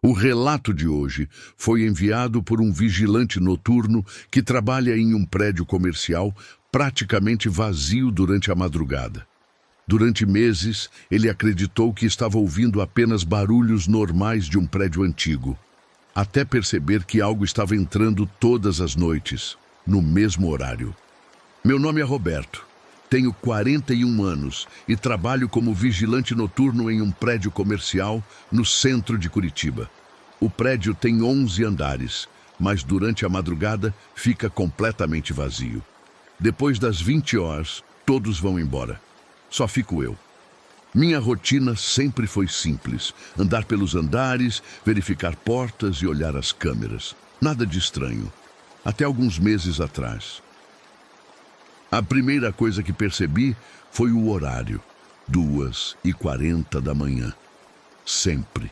O relato de hoje foi enviado por um vigilante noturno que trabalha em um prédio comercial praticamente vazio durante a madrugada. Durante meses, ele acreditou que estava ouvindo apenas barulhos normais de um prédio antigo, até perceber que algo estava entrando todas as noites, no mesmo horário. Meu nome é Roberto, tenho 41 anos e trabalho como vigilante noturno em um prédio comercial no centro de Curitiba. O prédio tem 11 andares, mas durante a madrugada fica completamente vazio. Depois das 20 horas, todos vão embora. Só fico eu. Minha rotina sempre foi simples: andar pelos andares, verificar portas e olhar as câmeras. Nada de estranho. Até alguns meses atrás. A primeira coisa que percebi foi o horário. 2h40 da manhã. Sempre.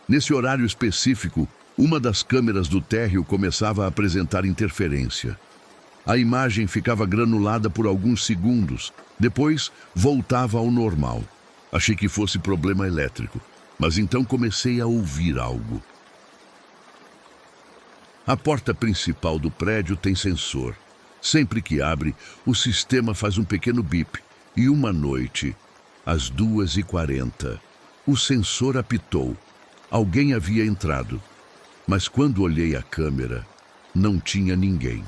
Nesse horário específico, uma das câmeras do térreo começava a apresentar interferência. A imagem ficava granulada por alguns segundos, depois voltava ao normal. Achei que fosse problema elétrico, mas então comecei a ouvir algo. A porta principal do prédio tem sensor. Sempre que abre, o sistema faz um pequeno bip. E uma noite, às 2h40, o sensor apitou. Alguém havia entrado. Mas quando olhei a câmera, não tinha ninguém.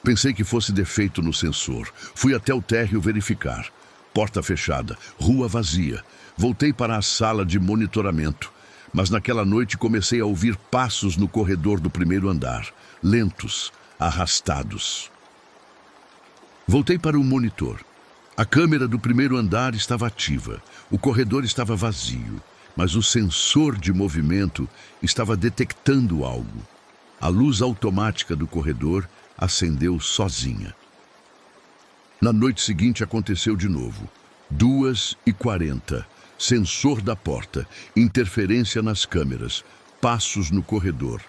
Pensei que fosse defeito no sensor. Fui até o térreo verificar. Porta fechada, rua vazia. Voltei para a sala de monitoramento. Mas naquela noite comecei a ouvir passos no corredor do primeiro andar. Lentos, arrastados. Voltei para o monitor. A câmera do primeiro andar estava ativa. O corredor estava vazio. Mas o sensor de movimento estava detectando algo. A luz automática do corredor acendeu sozinha. Na noite seguinte aconteceu de novo. 2h40. Sensor da porta. Interferência nas câmeras. Passos no corredor.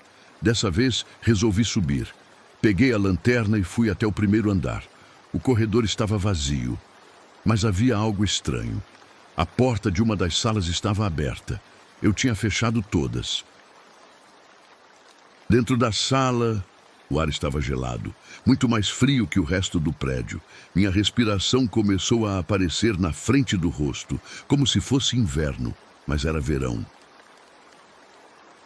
Dessa vez resolvi subir. Peguei a lanterna e fui até o primeiro andar. O corredor estava vazio, mas havia algo estranho. A porta de uma das salas estava aberta. Eu tinha fechado todas. Dentro da sala, o ar estava gelado, muito mais frio que o resto do prédio. Minha respiração começou a aparecer na frente do rosto, como se fosse inverno, mas era verão.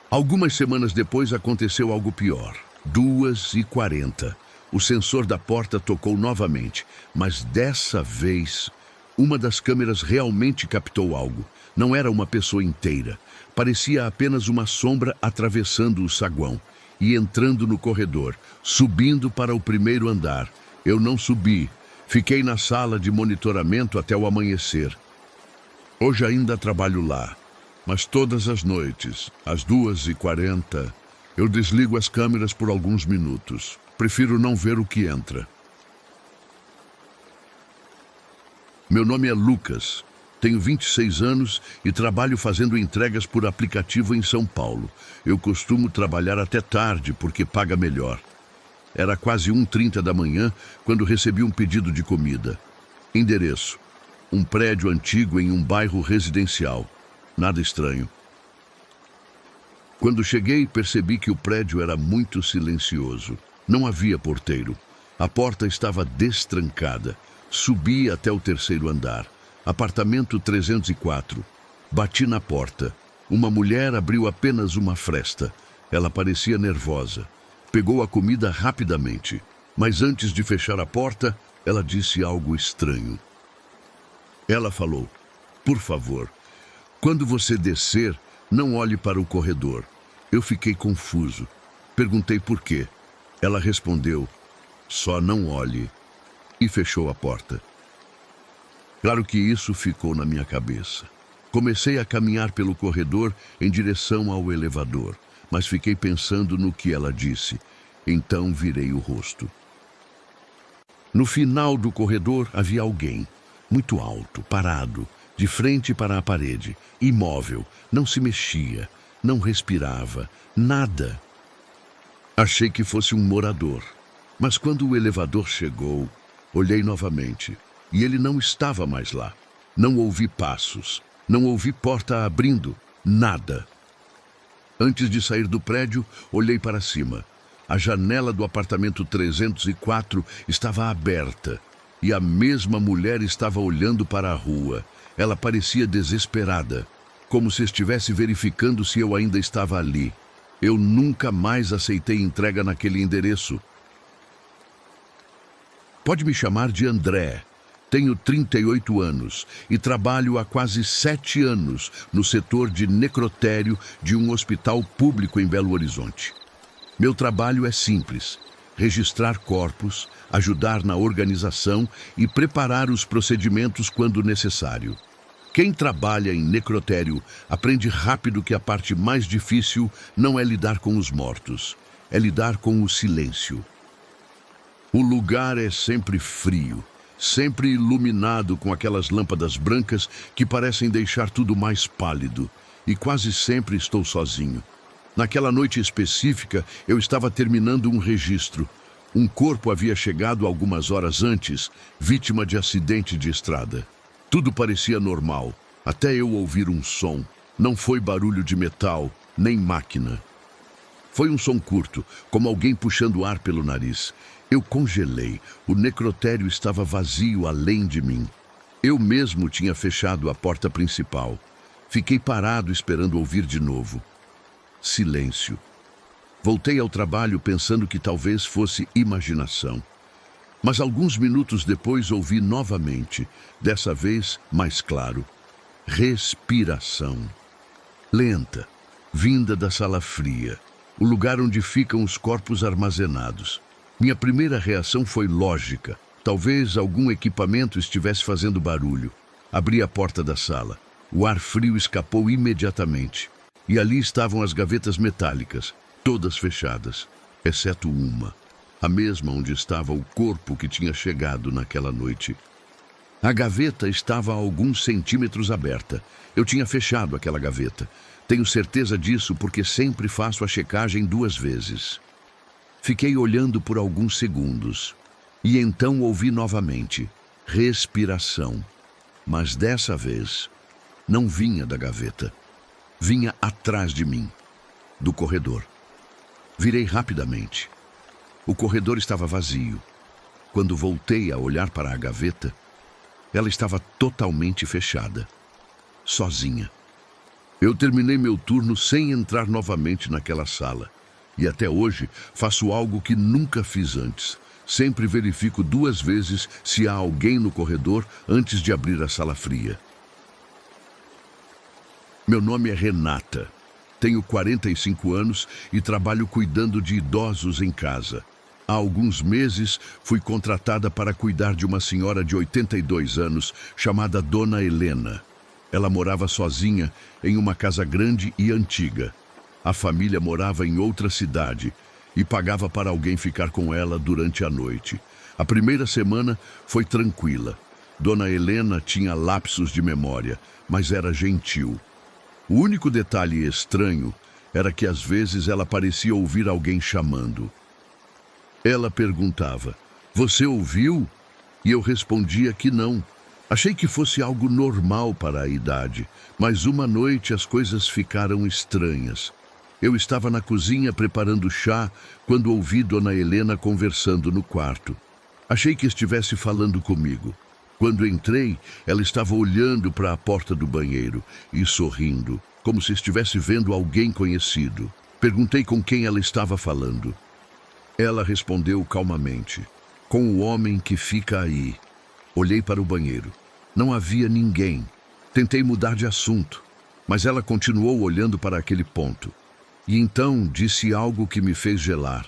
Algumas semanas depois aconteceu algo pior. 2h40. O sensor da porta tocou novamente, mas dessa vez, uma das câmeras realmente captou algo. Não era uma pessoa inteira. Parecia apenas uma sombra atravessando o saguão e entrando no corredor, subindo para o primeiro andar. Eu não subi. Fiquei na sala de monitoramento até o amanhecer. Hoje ainda trabalho lá, mas todas as noites, às 2h40, eu desligo as câmeras por alguns minutos. Prefiro não ver o que entra. Meu nome é Lucas, tenho 26 anos e trabalho fazendo entregas por aplicativo em São Paulo. Eu costumo trabalhar até tarde porque paga melhor. Era quase 1h30 da manhã quando recebi um pedido de comida. Endereço: um prédio antigo em um bairro residencial. Nada estranho. Quando cheguei, percebi que o prédio era muito silencioso. Não havia porteiro. A porta estava destrancada. Subi até o terceiro andar. Apartamento 304. Bati na porta. Uma mulher abriu apenas uma fresta. Ela parecia nervosa. Pegou a comida rapidamente. Mas antes de fechar a porta, ela disse algo estranho. Ela falou: "Por favor, quando você descer, não olhe para o corredor." Eu fiquei confuso. Perguntei por quê. Ela respondeu: "Só não olhe." E fechou a porta. Claro que isso ficou na minha cabeça. Comecei a caminhar pelo corredor em direção ao elevador, mas fiquei pensando no que ela disse. Então virei o rosto. No final do corredor havia alguém, muito alto, parado, de frente para a parede, imóvel, não se mexia, não respirava, nada. Achei que fosse um morador, mas quando o elevador chegou, olhei novamente e ele não estava mais lá. Não ouvi passos, não ouvi porta abrindo, nada. Antes de sair do prédio, olhei para cima. A janela do apartamento 304 estava aberta e a mesma mulher estava olhando para a rua. Ela parecia desesperada, como se estivesse verificando se eu ainda estava ali. Eu nunca mais aceitei entrega naquele endereço. Pode me chamar de André. Tenho 38 anos e trabalho há quase 7 anos no setor de necrotério de um hospital público em Belo Horizonte. Meu trabalho é simples: registrar corpos, ajudar na organização e preparar os procedimentos quando necessário. Quem trabalha em necrotério aprende rápido que a parte mais difícil não é lidar com os mortos, é lidar com o silêncio. O lugar é sempre frio, sempre iluminado com aquelas lâmpadas brancas que parecem deixar tudo mais pálido, e quase sempre estou sozinho. Naquela noite específica, eu estava terminando um registro. Um corpo havia chegado algumas horas antes, vítima de acidente de estrada. Tudo parecia normal, até eu ouvir um som. Não foi barulho de metal, nem máquina. Foi um som curto, como alguém puxando ar pelo nariz. Eu congelei. O necrotério estava vazio além de mim. Eu mesmo tinha fechado a porta principal. Fiquei parado esperando ouvir de novo. Silêncio. Voltei ao trabalho pensando que talvez fosse imaginação. Mas alguns minutos depois ouvi novamente, dessa vez mais claro. Respiração. Lenta, vinda da sala fria, o lugar onde ficam os corpos armazenados. Minha primeira reação foi lógica. Talvez algum equipamento estivesse fazendo barulho. Abri a porta da sala. O ar frio escapou imediatamente. E ali estavam as gavetas metálicas, todas fechadas, exceto uma, a mesma onde estava o corpo que tinha chegado naquela noite. A gaveta estava a alguns centímetros aberta. Eu tinha fechado aquela gaveta. Tenho certeza disso porque sempre faço a checagem 2 vezes. Fiquei olhando por alguns segundos e então ouvi novamente respiração. Mas dessa vez não vinha da gaveta. Vinha atrás de mim, do corredor. Virei rapidamente. O corredor estava vazio. Quando voltei a olhar para a gaveta, ela estava totalmente fechada, sozinha. Eu terminei meu turno sem entrar novamente naquela sala. E até hoje faço algo que nunca fiz antes. Sempre verifico 2 vezes se há alguém no corredor antes de abrir a sala fria. Meu nome é Renata. Tenho 45 anos e trabalho cuidando de idosos em casa. Há alguns meses fui contratada para cuidar de uma senhora de 82 anos chamada Dona Helena. Ela morava sozinha em uma casa grande e antiga. A família morava em outra cidade e pagava para alguém ficar com ela durante a noite. A primeira semana foi tranquila. Dona Helena tinha lapsos de memória, mas era gentil. O único detalhe estranho era que às vezes ela parecia ouvir alguém chamando. Ela perguntava: "Você ouviu?" E eu respondia que não. Achei que fosse algo normal para a idade, mas uma noite as coisas ficaram estranhas. Eu estava na cozinha preparando chá quando ouvi Dona Helena conversando no quarto. Achei que estivesse falando comigo. Quando entrei, ela estava olhando para a porta do banheiro e sorrindo, como se estivesse vendo alguém conhecido. Perguntei com quem ela estava falando. Ela respondeu calmamente: "Com o homem que fica aí." Olhei para o banheiro. Não havia ninguém. Tentei mudar de assunto, mas ela continuou olhando para aquele ponto. E então disse algo que me fez gelar.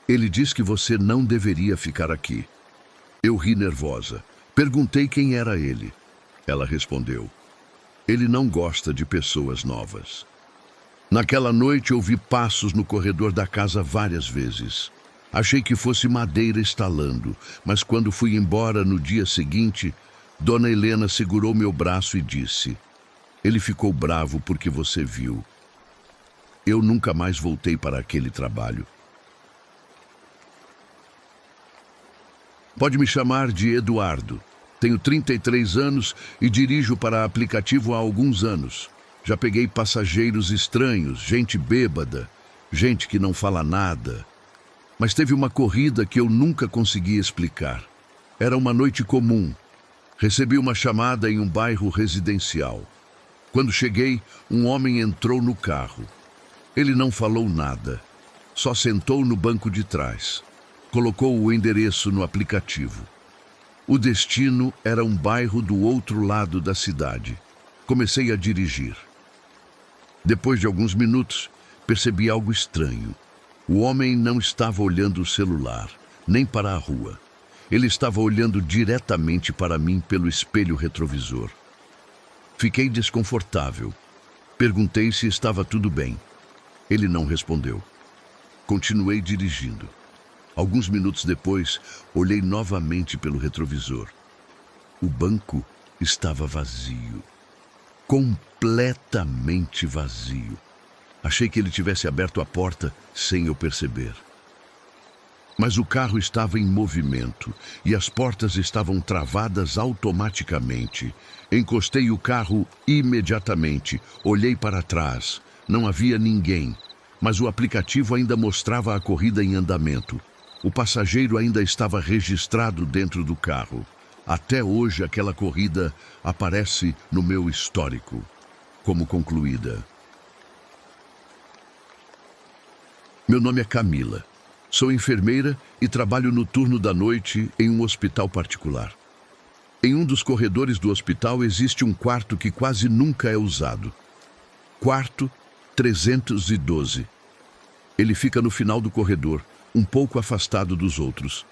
"Ele diz que você não deveria ficar aqui." Eu ri nervosa. Perguntei quem era ele. Ela respondeu: "Ele não gosta de pessoas novas." Naquela noite ouvi passos no corredor da casa várias vezes. Achei que fosse madeira estalando, mas quando fui embora no dia seguinte, Dona Helena segurou meu braço e disse: "Ele ficou bravo porque você viu." Eu nunca mais voltei para aquele trabalho. Pode me chamar de Eduardo. Tenho 33 anos e dirijo para aplicativo há alguns anos. Já peguei passageiros estranhos, gente bêbada, gente que não fala nada. Mas teve uma corrida que eu nunca consegui explicar. Era uma noite comum. Recebi uma chamada em um bairro residencial. Quando cheguei, um homem entrou no carro. Ele não falou nada. Só sentou no banco de trás. Colocou o endereço no aplicativo. O destino era um bairro do outro lado da cidade. Comecei a dirigir. Depois de alguns minutos, percebi algo estranho. O homem não estava olhando o celular, nem para a rua. Ele estava olhando diretamente para mim pelo espelho retrovisor. Fiquei desconfortável. Perguntei se estava tudo bem. Ele não respondeu. Continuei dirigindo. Alguns minutos depois, olhei novamente pelo retrovisor. O banco estava vazio. Completamente vazio. Achei que ele tivesse aberto a porta sem eu perceber. Mas o carro estava em movimento e as portas estavam travadas automaticamente. Encostei o carro imediatamente, olhei para trás. Não havia ninguém, mas o aplicativo ainda mostrava a corrida em andamento. O passageiro ainda estava registrado dentro do carro. Até hoje aquela corrida aparece no meu histórico, como concluída. Meu nome é Camila. Sou enfermeira e trabalho no turno da noite em um hospital particular. Em um dos corredores do hospital existe um quarto que quase nunca é usado. Quarto 312. Ele fica no final do corredor, um pouco afastado dos outros.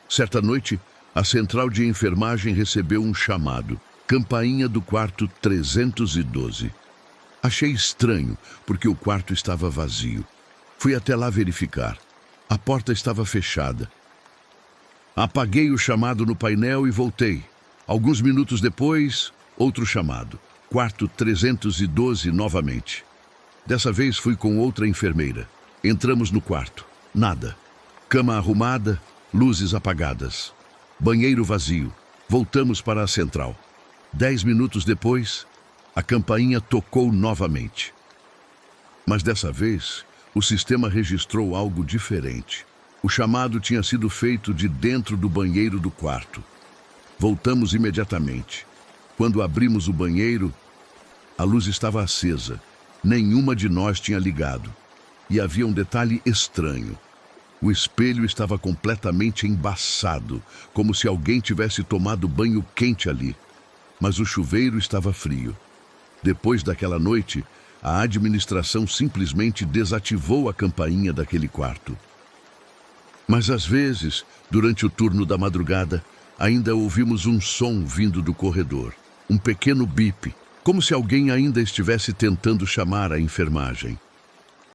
Certa noite, a central de enfermagem recebeu um chamado. Campainha do quarto 312. Achei estranho, porque o quarto estava vazio. Fui até lá verificar. A porta estava fechada. Apaguei o chamado no painel e voltei. Alguns minutos depois, outro chamado. Quarto 312 novamente. Dessa vez fui com outra enfermeira. Entramos no quarto. Nada. Cama arrumada, luzes apagadas. Banheiro vazio. Voltamos para a central. 10 minutos depois, a campainha tocou novamente. Mas dessa vez, o sistema registrou algo diferente. O chamado tinha sido feito de dentro do banheiro do quarto. Voltamos imediatamente. Quando abrimos o banheiro, a luz estava acesa. Nenhuma de nós tinha ligado. E havia um detalhe estranho. O espelho estava completamente embaçado, como se alguém tivesse tomado banho quente ali. Mas o chuveiro estava frio. Depois daquela noite, a administração simplesmente desativou a campainha daquele quarto. Mas às vezes, durante o turno da madrugada, ainda ouvimos um som vindo do corredor. Um pequeno bip, como se alguém ainda estivesse tentando chamar a enfermagem.